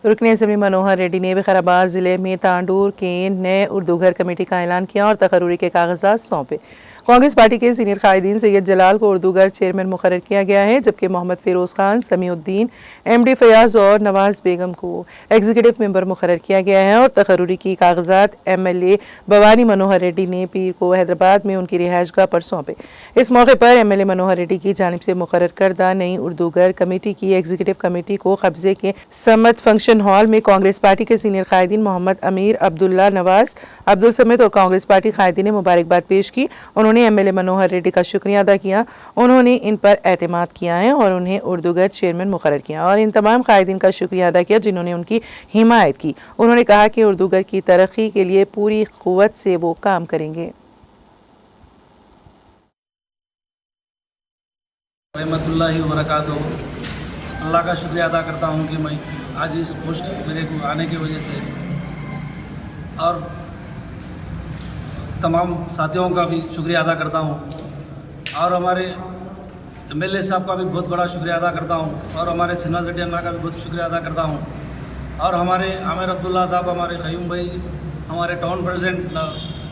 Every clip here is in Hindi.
रुकने असेंबली मनोहर रेड्डी ने विकाराबाद जिले में तांडूर के नए उर्दू घर कमेटी का ऐलान किया और तकर्रुरी के कागजात सौंपे। कांग्रेस पार्टी के सीनियर कायदीन सैयद जलाल को उर्दू घर चेयरमैन मुकर्रर किया गया है, जबकि मोहम्मद फिरोज खान, समीउद्दीन, MD फयाज और नवाज बेगम को एग्जीक्यूटिव मेंबर मुकर्रर किया गया है। और तकर्रुरी की कागजात MLA भवानी मनोहर रेड्डी ने पीर को हैदराबाद में उनकी रिहाइशगाह पर सौंपे। इस मौके पर MLA मनोहर रेड्डी की जानिब से मुकर्रर करदा नई उर्दू घर कमेटी की एग्जीक्यूटिव कमेटी को कब्जे के समत फंक्शन हॉल में कांग्रेस पार्टी के सीनियर कायदीन मोहम्मद अमीर, अब्दुल्ला, नवाज, अब्दुल समेत और कांग्रेस पार्टी कायदीन ने मुबारकबाद पेश की। उन्होंने MLA मनोहर रेड्डी का शुक्रिया अदा किया। उन्होंने इन पर एतमाद किया है और उन्हें उर्दू घर चेयरमैन मुकर्रर किया और इन तमाम कायदीन का शुक्रिया अदा किया जिन्होंने उनकी हिमायत की। उन्होंने कहा कि उर्दू घर की तरक्की के लिए पूरी कुव्वत से वो काम करेंगे। रहमतुल्लाहि व बरकातुहू। अल्लाह का शुक्रिया अदा करता हूँ कि मैं आज इस पोस्ट मेरे को आने की वजह से और तमाम साथियों का भी शुक्रिया अदा करता हूँ और हमारे MLA साहब का भी बहुत बड़ा शुक्रिया अदा करता हूँ और हमारे सिन्हा रेड्डी अन्ना का भी बहुत शुक्रिया अदा करता हूँ और हमारे आमिर अब्दुल्ला साहब, हमारे क़य्यूम भाई, हमारे टाउन प्रेसिडेंट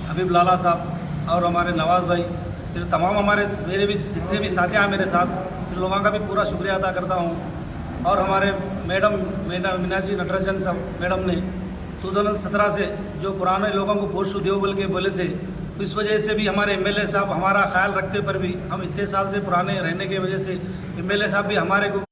हबीब लाला साहब और हमारे नवाज़ भाई, फिर तमाम हमारे मेरे भी जितने भी साथी हैं मेरे साथ, फिर लोगों का भी पूरा शुक्रिया अदा करता हूँ। और हमारे मैडम मीनाजी नटराजन साहब मैडम ने 2017 से जो पुराने लोगों को पोस्ट दो बोल के बोले थे, तो इस वजह से भी हमारे MLA साहब हमारा ख्याल रखते पर भी हम इतने साल से पुराने रहने की वजह से MLA साहब भी हमारे को